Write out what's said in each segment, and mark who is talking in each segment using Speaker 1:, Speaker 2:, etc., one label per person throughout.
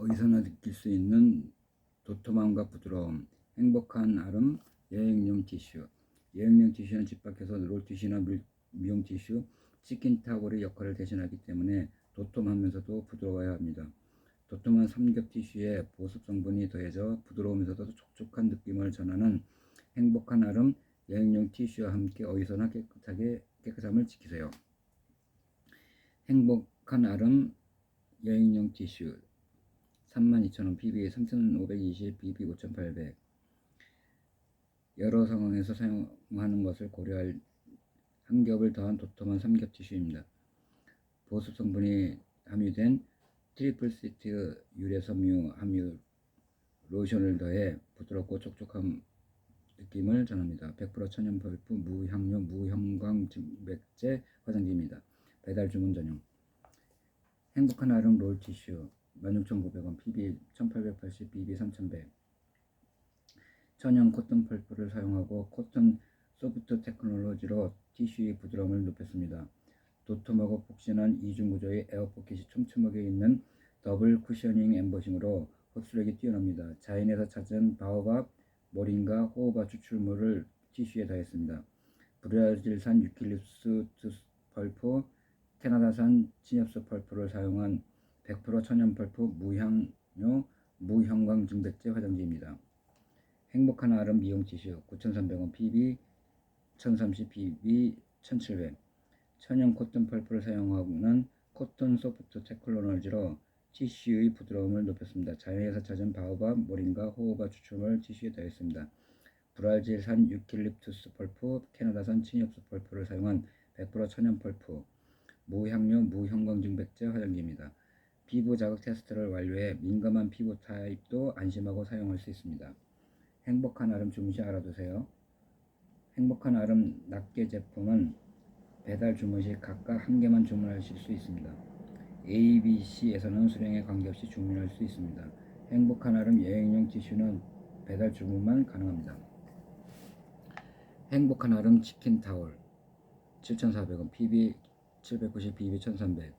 Speaker 1: 어디서나 느낄 수 있는 도톰함과 부드러움, 행복한 아름, 여행용 티슈. 여행용 티슈는 집 밖에서 롤티슈나 미용 티슈, 치킨 타월의 역할을 대신하기 때문에 도톰하면서도 부드러워야 합니다. 도톰한 삼겹 티슈에 보습 성분이 더해져 부드러우면서도 촉촉한 느낌을 전하는 행복한 아름, 여행용 티슈와 함께 어디서나 깨끗함을 지키세요. 행복한 아름, 여행용 티슈 32,000원, PB 3,520, BB 5,800. 여러 상황에서 사용하는 것을 고려할 한 겹을 더한 도톰한 삼겹 티슈입니다. 보습 성분이 함유된 트리플 시트 유래섬유 함유 로션을 더해 부드럽고 촉촉한 느낌을 전합니다. 100% 천연 펄프 무향료 무형광 증백제 화장지입니다. 배달 주문 전용. 행복한 아름 롤 티슈 16,900원, PB 1880, BB 3100. 천연 코튼 펄프를 사용하고 코튼 소프트 테크놀로지로 티슈의 부드러움을 높였습니다. 도톰하고 폭신한 이중 구조의 에어포켓이 촘촘하게 있는 더블 쿠셔닝 엠보싱으로 흡수력이 뛰어납니다. 자연에서 찾은 바오밥, 모링가, 호호바 추출물을 티슈에 더했습니다. 브라질산 유킬립스 펄프, 캐나다산 진엽수 펄프를 사용한 100% 천연 펄프 무향료 무형광 증백제 화장지입니다. 행복한 아름 미용 티슈 9,300원, PB 1030, BB 1700. 천연 코튼 펄프를 사용하는 코튼 소프트 테크놀로지로 티슈의 부드러움을 높였습니다. 자연에서 찾은 바오밥, 모링가, 호호바 추출물 티슈에 더했습니다. 브라질산 유킬립투스 펄프, 캐나다산 진엽수 펄프를 사용한 100% 천연 펄프 무향료 무형광 증백제 화장지입니다. 피부 자극 테스트를 완료해 민감한 피부 타입도 안심하고 사용할 수 있습니다. 행복한 아름 주문 시 알아두세요. 행복한 아름 낱개 제품은 배달 주문 시 각각 한 개만 주문하실 수 있습니다. ABC에서는 수량에 관계없이 주문할 수 있습니다. 행복한 아름 여행용 티슈는 배달 주문만 가능합니다. 행복한 아름 치킨 타월 7,400원, PB 790, BB 1,300.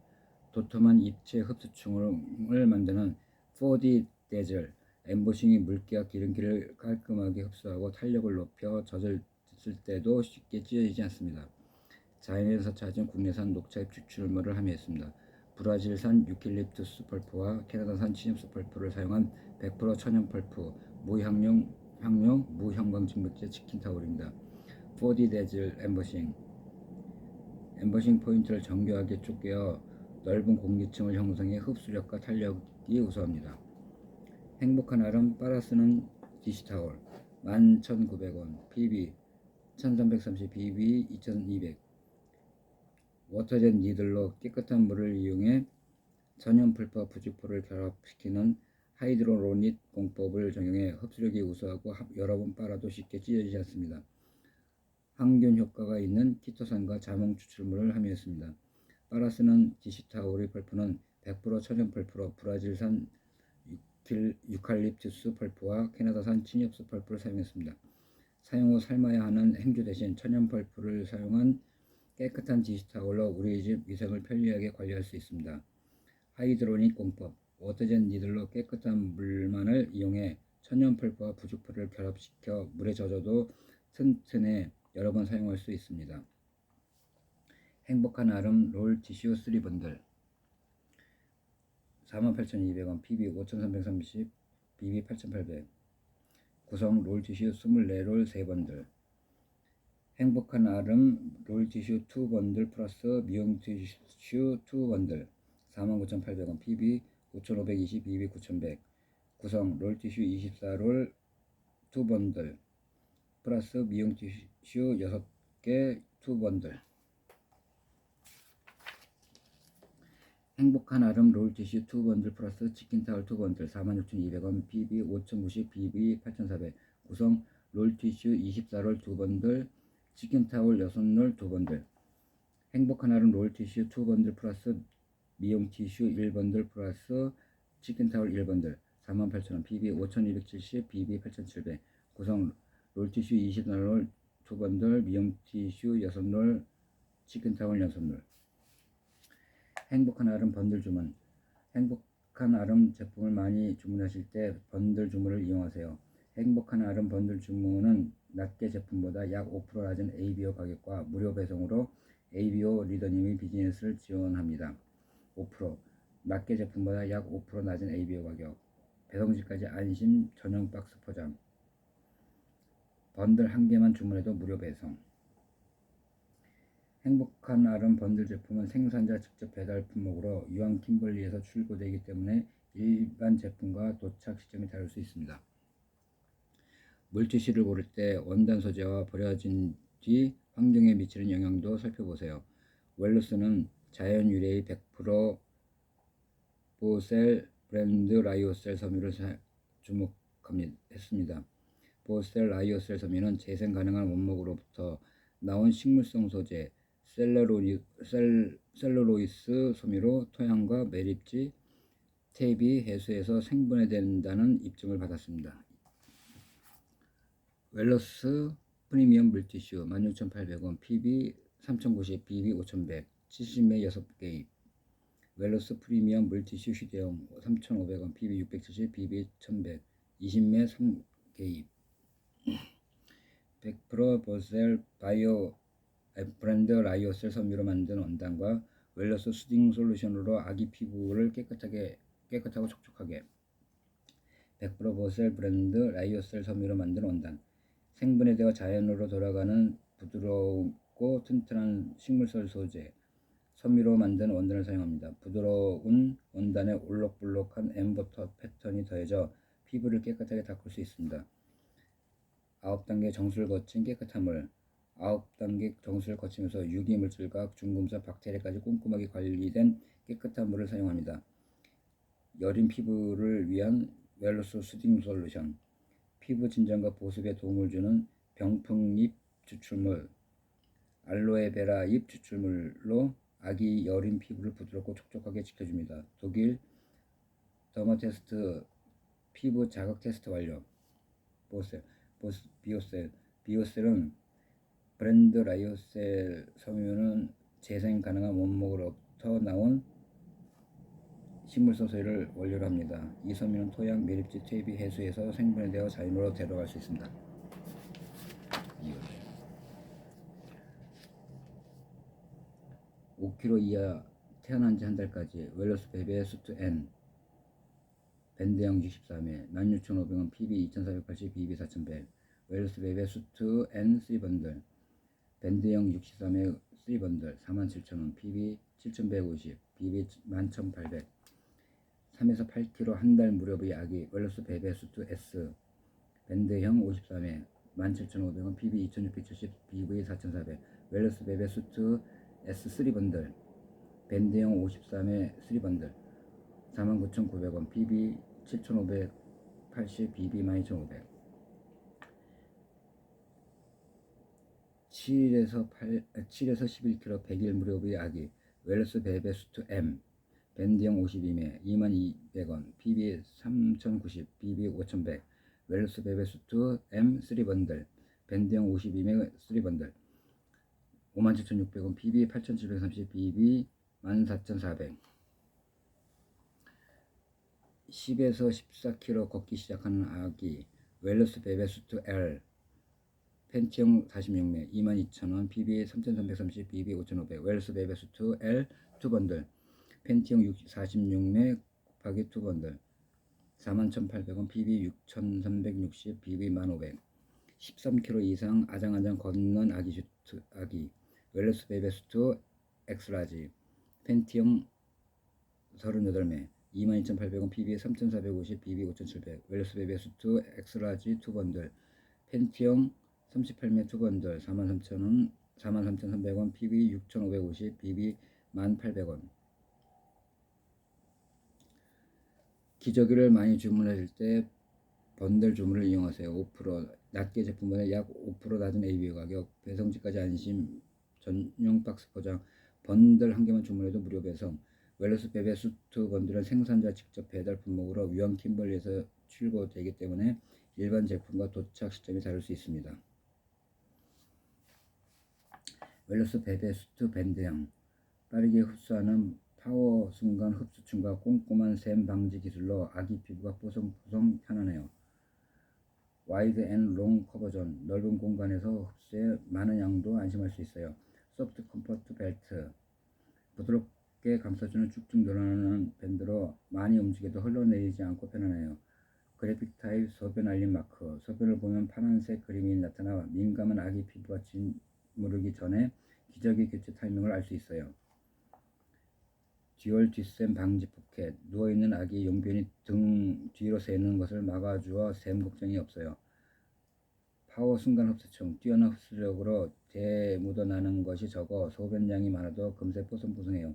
Speaker 1: 도톰한 입체 흡수충을 만드는 4D 데젤 엠보싱이 물기와 기름기를 깔끔하게 흡수하고 탄력을 높여 젖을 쓸 때도 쉽게 찢어지지 않습니다. 자연에서 찾은 국내산 녹차잎 추출물을 함유했습니다. 브라질산 유킬립투스 펄프와 캐나다산 진엽수 펄프를 사용한 100% 천연 펄프 무향료 무형광 증백제 치킨 타월입니다. 4D 데즐 엠버싱 포인트를 정교하게 쪼개어 넓은 공기층을 형성해 흡수력과 탄력이 우수합니다. 행복한 아름 빠라쓰는 디시타월 11,900원, PB 1330, BB 2200. 워터젯 니들로 깨끗한 물을 이용해 천연 풀과 부직포를 결합시키는 하이드로로닛 공법을 적용해 흡수력이 우수하고 여러 번 빨아도 쉽게 찢어지지 않습니다. 항균 효과가 있는 키토산과 자몽 추출물을 함유했습니다. 빨아쓰는 디시타올의 펄프는 100% 천연 펄프로 브라질산 유칼립투스 펄프와 캐나다산 진엽수 펄프를 사용했습니다. 사용 후 삶아야 하는 행주 대신 천연 펄프를 사용한 깨끗한 디시타올로 우리 집 위생을 편리하게 관리할 수 있습니다. 하이드로닉 공법 워터젯 니들로 깨끗한 물만을 이용해 천연 펄프와 부직포를 결합시켜 물에 젖어도 튼튼해 여러 번 사용할 수 있습니다. 행복한 아름 롤 티슈 3번들 48,200원, PB 5,330, BB 8,800. 구성 롤 티슈 24롤 3번들. 행복한 아름 롤 티슈 2번들 플러스 미용 티슈 2번들 49,800원, PB 5,520, BB 9,100. 구성 롤 티슈 24롤 2번들 플러스 미용 티슈 6개 2번들. 행복한 아름 롤 티슈 2번들 플러스 치킨 타월 2번들 46,200원, PB 5,090, BB 8,400. 구성 롤 티슈 24롤 2번들 치킨 타월 6롤 2번들. 행복한 아름 롤 티슈 2번들 플러스 미용 티슈 1번들 플러스 치킨 타월 1번들 48,000원, PB 5,270, BB 8,700. 구성 롤 티슈 24롤 2번들 미용 티슈 6롤 치킨 타월 6롤. 행복한 아름 번들 주문. 행복한 행복한 아름 제품을 많이 주문하실 때 번들 주문을 이용하세요. 행복한 아름 번들 주문은 낱개 제품보다 약 5% 낮은 ABO 가격과 무료 배송으로 ABO 리더님이 비즈니스를 지원합니다. 5% 낱개 제품보다 약 5% 낮은 ABO 가격, 배송시까지 안심 전용 박스 포장, 번들 한 개만 주문해도 무료 배송. 행복한 아름 번들 제품은 생산자 직접 배달 품목으로 유황 킴벌리에서 출고되기 때문에 일반 제품과 도착 시점이 다를 수 있습니다. 물티슈를 고를 때 원단 소재와 버려진 뒤 환경에 미치는 영향도 살펴보세요. 웰로스는 자연 유래의 100% 보셀 브랜드 라이오셀 섬유를 주목했습니다. 보셀 라이오셀 섬유는 재생 가능한 원목으로부터 나온 식물성 소재 셀룰로이스 섬유로 토양과 매립지, 테이프, 해수에서 생분해된다는 입증을 받았습니다. 웰로스 프리미엄 물티슈 16,800원, PB 3,090, BB 5,100, 70매 6개입. 웰로스 프리미엄 물티슈 휴대용 3,500원, PB 670, BB 1,100, 20매 3개입. 100% 보셀 바이오 브랜드 라이오셀 섬유로 만든 원단과 웰로스 수딩 솔루션으로 아기 피부를 깨끗하고 촉촉하게. 100% 보셀 브랜드 라이오셀 섬유로 만든 원단, 생분해되어 자연으로 돌아가는 부드럽고 튼튼한 식물성 소재 섬유로 만든 원단을 사용합니다. 부드러운 원단에 올록블록한 엠버터 패턴이 더해져 피부를 깨끗하게 닦을 수 있습니다. 9단계 정수를 거친 깨끗함을 9단계 정수를 거치면서 유기물질과 중금속, 박테리아까지 꼼꼼하게 관리된 깨끗한 물을 사용합니다. 여린 피부를 위한 웰로스 수딩 솔루션, 피부 진정과 보습에 도움을 주는 병풍잎 추출물, 알로에베라 잎 추출물로 아기 여린 피부를 부드럽고 촉촉하게 지켜줍니다. 독일 더마테스트 피부 자극 테스트 완료. 비오셀은 브랜드 라이오셀 섬유는 재생 가능한 원목으로부터 나온 식물성 소재를 원료로 합니다. 이 섬유는 토양, 매립지, 퇴비, 해수에서 생분해되어 자연으로 데려갈 수 있습니다. 5kg 이하 태어난 지 한 달까지 웰로스 베베 수트 N 밴드형 64매 16,500원, PB 2,480, BB 4,100. 웰로스 베베 수트 N 3번들 밴드형 63매 3번들 47,000원, PB 7,150, BB 11,800. 3에서 8kg 한 달 무렵의 아기 웰로스 베베 수트 S 밴드형 54매 17,500원, PB 2,670, BV 4,400. 웰로스 베베 수트 S 3번들 밴드형 54매 3번들 49,900원, PB 7,580, BB 12,500. 7에서 11kg 100일 무렵의 아기 웰로스 베베 수트 M 밴드형 52매 22,200원, PB 3,090, BB 5,100. 웰로스 베베 수트 M 3번들 밴드형 52매 3번들 57,600원, PB 8,730, BB 14,400. 10에서 14kg 걷기 시작하는 아기 웰로스 베베 수트 L 팬티형 46매 22,000원, PB 3,330, BB 5,500. 웰로스 베베 수트 L 2번들 팬티형 46매 곱하기 2번들 41,800원, PB 6,360, BB 1,500. 13kg 이상 아장아장 걷는 아기 웰로스 베베 수트 엑스라지 팬티형 38매 22,800원, PB 3,450, BB 5,700. 웰로스 베베 수트 엑스라지 2번들 팬티형 38매 2번들 43,000원, 43,300원, PB 6,550, BB 1,800원. 기저귀를 많이 주문하실 때 번들 주문을 이용하세요. 5% 낱개 제품보다 약 5% 낮은 ABO 가격, 배송지까지 안심 전용 박스 포장, 번들 한 개만 주문해도 무료 배송. 웰로스 베베 수트 번들은 생산자 직접 배달 품목으로 유황 킴벌리에서 출고되기 때문에 일반 제품과 도착 시점이 다를 수 있습니다. 웰로스 베베 수트 밴드형 빠르게 흡수하는 파워 순간 강력한 흡수층과 꼼꼼한 샘 방지 기술로 아기 피부가 뽀송뽀송 편안해요. 와이드 앤 롱 커버존, 넓은 공간에서 흡수에 많은 양도 안심할 수 있어요. 소프트 컴포트 벨트, 부드럽게 감싸주는 쭉쭉 늘어나는 밴드로 많이 움직여도 흘러내리지 않고 편안해요. 그래픽 타입 소변 알림 마크, 소변을 보면 파란색 그림이 나타나 민감한 아기 피부가 짓무르기 전에 기저귀 교체 타이밍을 알 수 있어요. 듀얼 뒷샘 방지 포켓, 누워있는 아기 용변이 등 뒤로 새는 것을 막아주어 샘 걱정이 없어요. 파워 순간 흡수층, 뛰어난 흡수력으로 대묻어나는 것이 적어 소변량이 많아도 금세 뽀송뽀송해요.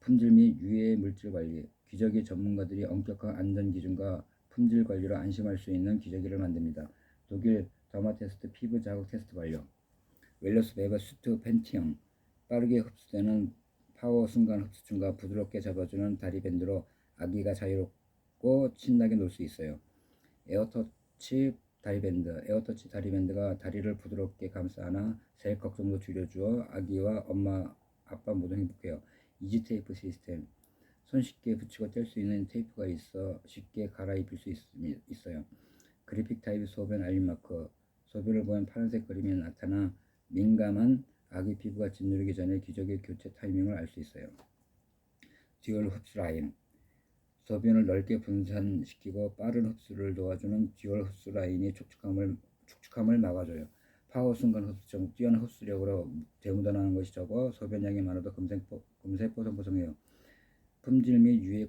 Speaker 1: 품질 및 유해 물질 관리, 기저귀 전문가들이 엄격한 안전 기준과 품질 관리로 안심할 수 있는 기저귀를 만듭니다. 독일 더마테스트 피부 자극 테스트 완료. 웰러스 베버 수트 팬티형, 빠르게 흡수되는 파워 순간 흡수층과 부드럽게 잡아주는 다리 밴드로 아기가 자유롭고 신나게 놀 수 있어요. 에어터치 다리밴드, 에어터치 다리밴드가 다리를 부드럽게 감싸 안아 셀 걱정도 줄여주어 아기와 엄마, 아빠 모두 행복해요. 이지 테이프 시스템, 손쉽게 붙이고 뗄 수 있는 테이프가 있어 쉽게 갈아입힐 수 있어요. 그래픽 타입 소변 알림 마크, 소변을 보면 파란색 그림이 나타나 민감한 아기 피부가 짓누르기 전에 기저귀 교체 타이밍을 알 수 있어요. 듀얼 흡수 라인, 소변을 넓게 분산시키고 빠른 흡수를 도와주는 듀얼 흡수 라인이 축축함을 막아줘요. 파워 순간 흡수층, 뛰어난 흡수력으로 대묻어나는 것이 적어 소변량이 많아도 금세 뽀송뽀송해요. 품질 및 유해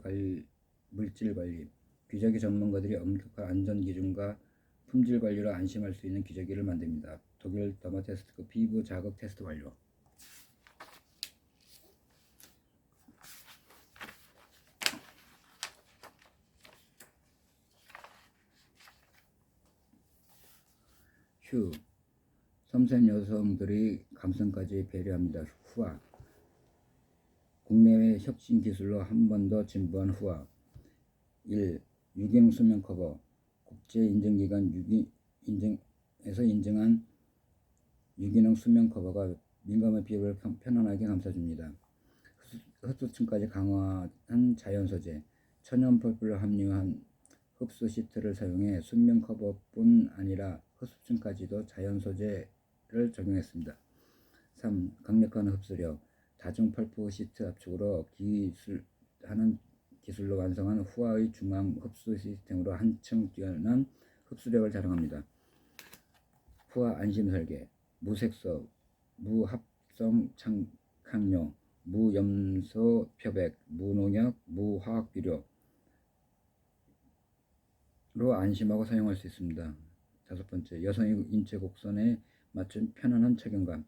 Speaker 1: 물질 관리, 기저귀 전문가들이 엄격한 안전 기준과 품질 관리로 안심할 수 있는 기저귀를 만듭니다. 독일 더마테스트 피부 자극 테스트 완료. 휴, 섬세한 여성들의 감성까지 배려합니다. 후아, 국내외 혁신 기술로 한 번 더 진보한 후아. 1. 유기농 수면 커버, 국제 인증기관 인증에서 인증한 유기농 수면 커버가 민감한 피부를 편안하게 감싸줍니다. 흡수층까지 강화한 자연 소재, 천연 펄프를 함유한 흡수 시트를 사용해 수면 커버뿐 아니라 흡수층까지도 자연 소재를 적용했습니다. 3. 강력한 흡수력, 다중 펄프 시트 압축으로 기술로 완성한 후아의 중앙 흡수 시스템으로 한층 뛰어난 흡수력을 자랑합니다. 후아 안심 설계, 무색소, 무합성 착향료, 무염소 표백, 무농약, 무화학 비료로 안심하고 사용할 수 있습니다. 5번째, 여성의 인체 곡선에 맞춘 편안한 착용감,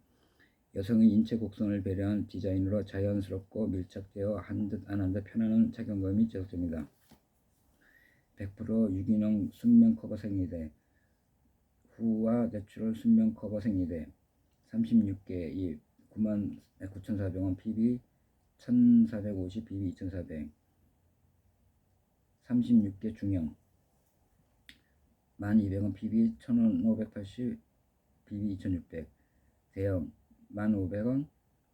Speaker 1: 여성의 인체 곡선을 배려한 디자인으로 자연스럽고 밀착되어 한 듯 안 한 듯 편안한 착용감이 지속됩니다. 100% 유기농 순면 커버 생리대, 후아 내추럴 순면 커버 생리대 36개, 이 99,400원 PB 1,450 BB 2,400, 36개 중형 12,000원 PB 1,580 BB 2,600, 대형 1,500원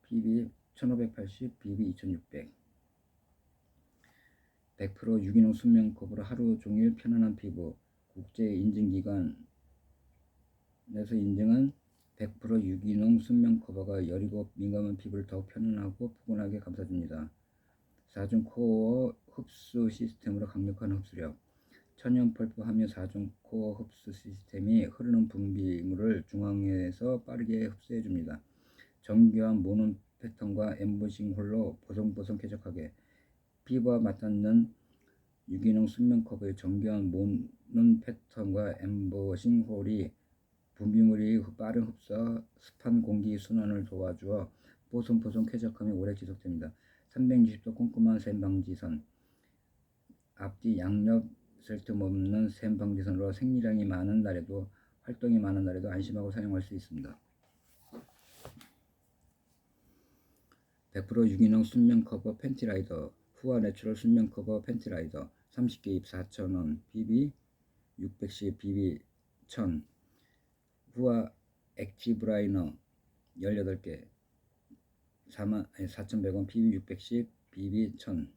Speaker 1: PB 1,580 BB 2,600. 100% 유기농 순면 커버로 하루 종일 편안한 피부, 국제 인증기관에서 인증한 100% 유기농 순면 커버가 여리고 민감한 피부를 더욱 편안하고 포근하게 감싸줍니다. 4중 코어 흡수 시스템으로 강력한 흡수력, 천연 펄프 함유 4중 코어 흡수 시스템이 흐르는 분비물을 중앙에서 빠르게 흡수해줍니다. 정교한 모눈 패턴과 엠보싱 홀로 보송보송 쾌적하게, 피부와 맞닿는 유기농 순면 커버의 정교한 모눈 패턴과 엠보싱 홀이 분비물이 빠른 흡수와 습한 공기 순환을 도와주어 보송보송 쾌적함이 오래 지속됩니다. 360도 꼼꼼한 샘 방지선, 앞뒤 양옆 쓸 틈 없는 샘 방지선으로 생리량이 많은 날에도 활동이 많은 날에도 안심하고 사용할 수 있습니다. 100% 유기농 순면 커버 팬티 라이더, 후아 내추럴 순면 커버 팬티 라이더 30개 입 4,000원 BB 610 BB 1,000, 후아 액티브 라이너 18개 4,100원, PB 610, BB 1000.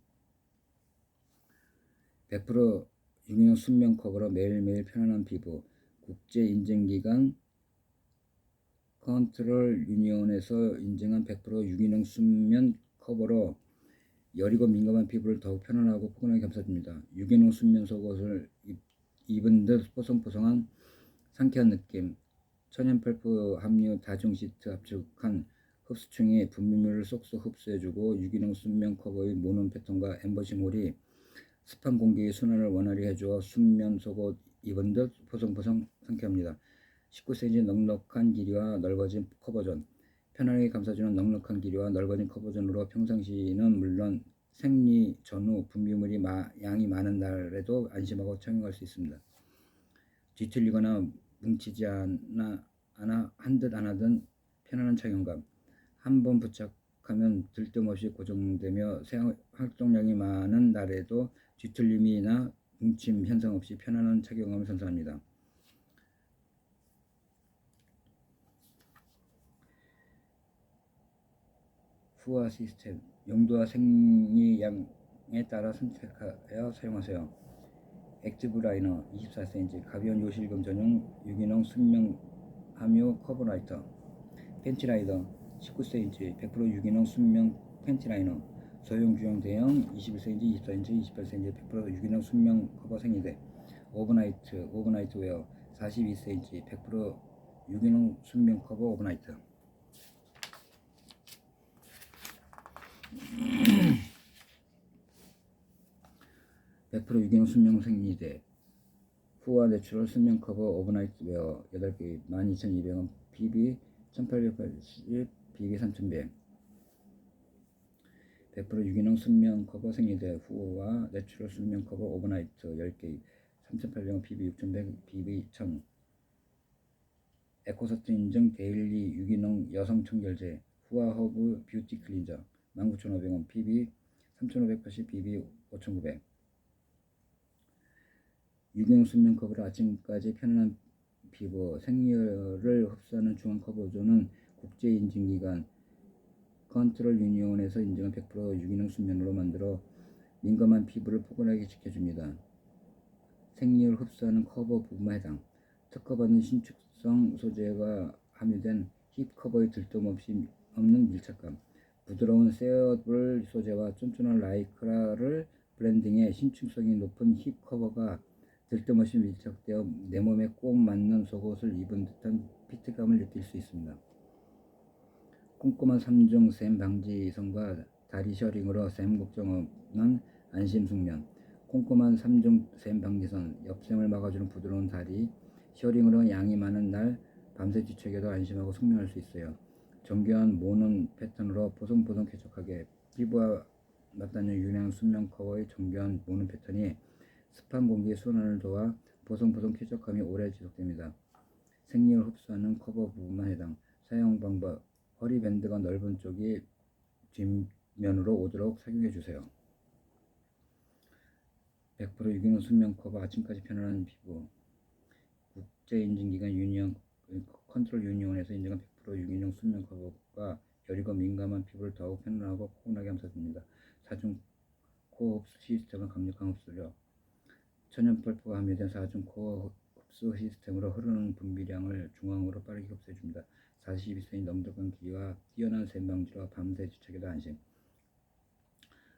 Speaker 1: 100% 유기농 순면 커버로 매일매일 편안한 피부. 국제 인증기관 컨트롤 유니온에서 인증한 100% 유기농 순면 커버로 여리고 민감한 피부를 더욱 편안하고 포근하게 감싸줍니다. 유기농 순면 속옷을 입은 듯 뽀송뽀송한 상쾌한 느낌. 천연 펄프 함유 다중 시트 압축한 흡수층이 분비물을 쏙쏙 흡수해주고 유기농 순면 커버의 모는 패턴과 엠버싱 홀이 습한 공기의 순환을 원활히 해주어 순면 속옷 입은 듯 포송포송 상쾌합니다. 19cm 넉넉한 길이와 넓어진 커버존. 편안하게 감싸주는 넉넉한 길이와 넓어진 커버존으로 평상시는 물론 생리 전후 분비물이 양이 많은 날에도 안심하고 착용할 수 있습니다. 뒤틀리거나 뭉치지 않아 한듯 안 하든 편안한 착용감. 한번 부착하면 들뜸없이 고정되며 활동량이 많은 날에도 뒤틀림이나 뭉침 현상 없이 편안한 착용감을 선사합니다. 후화 시스템. 용도와 생리량에 따라 선택하여 사용하세요. 액티브 라이너 24cm 가벼운 요실금 전용 유기농 순면 함유 커버 라이터. 팬티 라이더 19cm 100% 유기농 순면 팬티 라이너. 소형 중형 대형 21cm 24cm 28cm 100% 유기농 순면 커버 생리대. 오버나이트 웨어 42cm 100% 유기농 순면 커버 오버나이트. 100% 유기농 순면 생리대. 후와 내추럴 순면 커버 오버나이트 웨어 8개 12,200원, PB 1880, BB 3100. 100% 유기농 순면 커버 생리대. 후와 내추럴 순면 커버 오버나이트 10개 3,800원, PB 6,100, BB 1000. 에코서트 인증 데일리 유기농 여성 청결제. 후와 허브 뷰티 클린저 19,500원, PB 3,580, BB 5,900. 유기농 순면 커버로 아침까지 편안한 피부. 생리혈을 흡수하는 중앙 커버존은 국제 인증기관 컨트롤 유니온에서 인증한 100% 유기농 순면으로 만들어 민감한 피부를 포근하게 지켜줍니다. 생리혈 흡수하는 커버 부분만 해당. 특허받은 신축성 소재가 함유된 힙 커버의 들뜸 없이 없는 밀착감. 부드러운 세어블 소재와 쫀쫀한 라이크라를 블렌딩해 신축성이 높은 힙 커버가 들뜸 없이 밀착되어 내 몸에 꼭 맞는 속옷을 입은 듯한 피트감을 느낄 수 있습니다. 꼼꼼한 3중 샘 방지선과 다리 셔링으로 샘 걱정 없는 안심 숙면. 꼼꼼한 3중 샘 방지선, 엽샘을 막아주는 부드러운 다리 셔링으로 양이 많은 날 밤새 뒤척여도 안심하고 숙면할 수 있어요. 정교한 모는 패턴으로 보송보송 쾌적하게. 피부와 맞닿는 유량 순면 커버의 정교한 모는 패턴이 습한 공기의 순환을 도와 보송보송 쾌적함이 오래 지속됩니다. 생리를 흡수하는 커버 부분만 해당. 사용 방법. 허리밴드가 넓은 쪽이 뒷면으로 오도록 착용해주세요. 100% 유기농 순면 커버 아침까지 편안한 피부. 국제인증기관 컨트롤 유니온에서 인증한 100% 유기농 순면 커버가 여리고 민감한 피부를 더욱 편안하고 포근하게 감싸줍니다. 4중 코어 흡수 시스템은 강력한 흡수력. 천연 펄프가 함유된 4중 코어 흡수 시스템으로 흐르는 분비량을 중앙으로 빠르게 흡수해줍니다. 42cm 넉넉한 길이와 뛰어난 샘 방지로 밤새 뒤척여도 안심.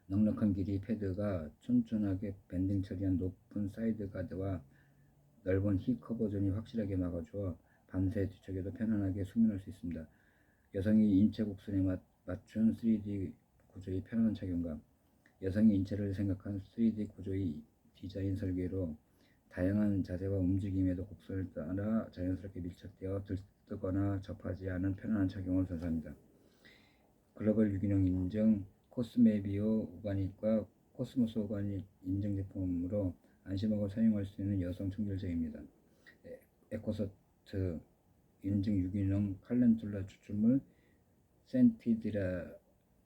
Speaker 1: 넉넉한 길이 패드가 쫀쫀하게 밴딩 처리한 높은 사이드 가드와 넓은 힙 커버존이 확실하게 막아주어 밤새 뒤척여도 편안하게 숙면할 수 있습니다. 여성이 인체 곡선에 맞춘 3D 구조의 편안한 착용감. 여성의 인체를 생각한 3D 구조의 디자인 설계로 다양한 자세와 움직임에도 곡선을 따라 자연스럽게 밀착되어 들뜨거나 접하지 않은 편안한 착용을 선사합니다. 글로벌 유기농 인증 코스메비오 오가닉과 코스모스 오가닉 인증 제품으로 안심하고 사용할 수 있는 여성 청결제입니다. 에코서트 인증 유기농 칼렌툴라 추출물 센티드라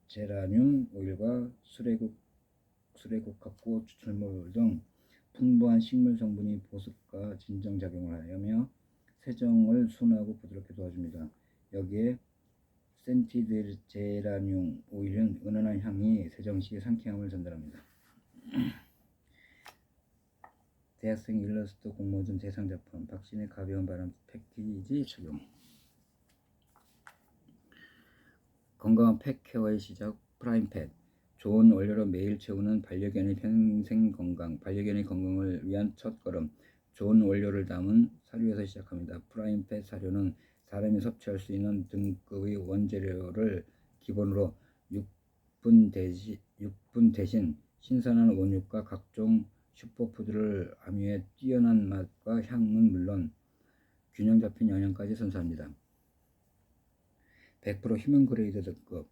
Speaker 1: 제라늄 오일과 수레국합고 추출물 등 풍부한 식물 성분이 보습과 진정 작용을 하며 세정을 순하고 부드럽게 도와줍니다. 여기에 센티드 제라늄 오일은 은은한 향이 세정 시 상쾌함을 전달합니다. 대학생 일러스트 공모전 대상 작품 박신의 가벼운 바람 패키지 착용. 건강한 펫 케어의 시작 프라임펫. 좋은 원료로 매일 채우는 반려견의 평생 건강. 반려견의 건강을 위한 첫걸음. 좋은 원료를 담은 사료에서 시작합니다. 프라임펫 사료는 사람이 섭취할 수 있는 등급의 원재료를 기본으로 6분 대신 신선한 원육과 각종 슈퍼푸드를 함유해 뛰어난 맛과 향은 물론 균형 잡힌 영양까지 선사합니다. 100% 휴먼그레이드 등급.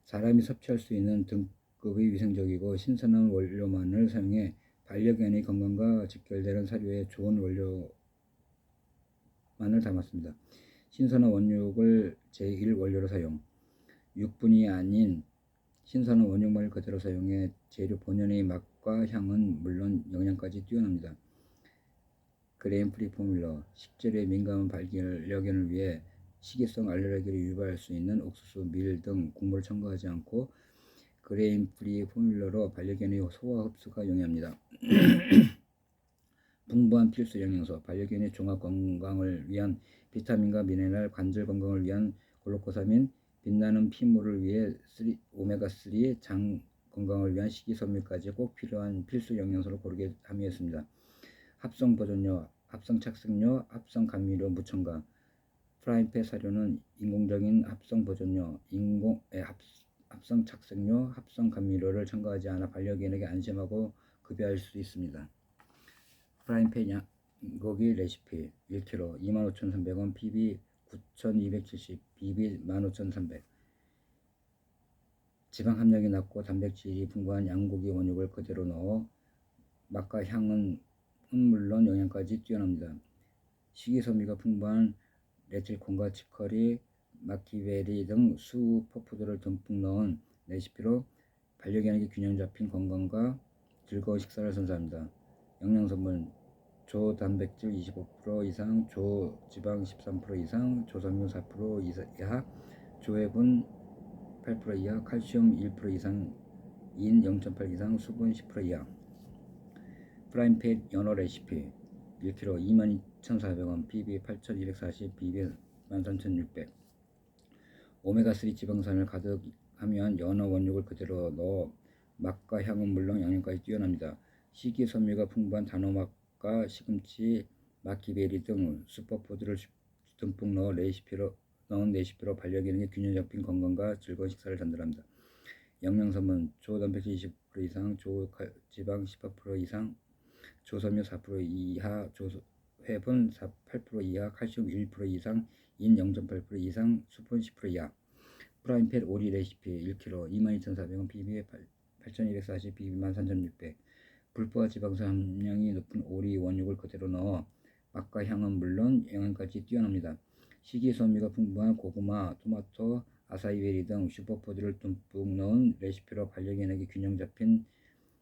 Speaker 1: 사람이 섭취할 수 있는 등급의 위생적이고 신선한 원료만을 사용해 반려견의 건강과 직결되는 사료에 좋은 원료만을 담았습니다. 신선한 원육을 제1원료로 사용. 6분이 아닌 신선한 원육만을 그대로 사용해 재료 본연의 맛과 향은 물론 영양까지 뛰어납니다. 그레인 프리 포뮬러. 식재료에 민감한 반려견을 위해 식이성 알레르기를 유발할 수 있는 옥수수, 밀 등 국물을 첨가하지 않고 그레인 프리 포뮬러로 반려견의 소화 흡수가 용이합니다. 풍부한 필수 영양소. 반려견의 종합 건강을 위한 비타민과 미네랄, 관절 건강을 위한 글루코사민, 빛나는 피부를 위해 오메가3, 장 건강을 위한 식이섬유까지 꼭 필요한 필수 영양소를 고르게 함유했습니다. 합성 보존료, 합성 착색료, 합성 감미료 무첨가. 프라임펫 사료는 인공적인 합성 보존료, 합성 착색료, 합성 감미료를 첨가하지 않아 반려견에게 안심하고 급여할 수 있습니다. 프라임펫 양고기 레시피 1kg 25,300원, PB 9,270, BB 15,300. 지방 함량이 낮고 단백질이 풍부한 양고기 원육을 그대로 넣어 맛과 향은 물론 영양까지 뛰어납니다. 식이섬유가 풍부한 레틸콘과 치커리, 마키베리 등 슈퍼푸드를 듬뿍 넣은 레시피로 반려견에게 균형 잡힌 건강과 즐거운 식사를 선사합니다. 영양성분 조 단백질 25% 이상, 조 지방 13% 이상, 조섬유 4% 이하, 조해분 8% 이하, 칼슘 1% 이상, 인 0.8 이상, 수분 10% 이하. 프라임펫 연어 레시피 1kg 22,400원, PB 8,240, BB 13,600. 오메가3 지방산을 가득 함유한 연어 원육을 그대로 넣어 맛과 향은 물론 영양까지 뛰어납니다. 식이섬유가 풍부한 단호박과 시금치, 마키베리 등 슈퍼푸드를 듬뿍 넣은 레시피로 반려견에게 균형 잡힌 건강과 즐거운 식사를 전달합니다. 영양성분 조 단백질 20% 이상, 조 지방 18% 이상, 조섬유 4% 이하, 조해분 8% 이하, 칼슘 1% 이상, 인 0.8% 이상, 수분 10% 이하. 프라임펫 오리 레시피 1kg 22,400원, PB 8,240, BB 13,600. 불포화 지방산 함량이 높은 오리 원육을 그대로 넣어 맛과 향은 물론 영양까지 뛰어납니다. 식이섬유가 풍부한 고구마, 토마토, 아사이베리 등 슈퍼푸드를 듬뿍 넣은 레시피로 반려견에게 균형 잡힌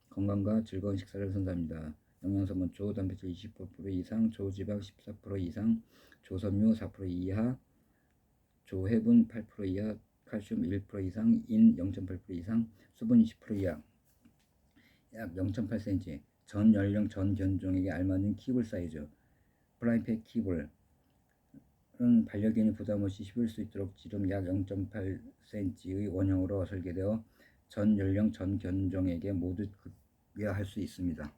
Speaker 1: 건강과 즐거운 식사를 선사합니다. 영양성분 조 단백질 25% 이상, 조지방 14% 이상, 조섬유 4% 이하, 조해분 8% 이하, 칼슘 1% 이상, 인 0.8% 이상, 수분 20% 이하. 약 0.8cm. 전 연령 전 견종에게 알맞은 키블 사이즈. 프라임펫 키블은 반려견이 부담 없이 씹을 수 있도록 지름 약 0.8cm의 원형으로 설계되어 전 연령 전 견종에게 모두 급여할 수 있습니다.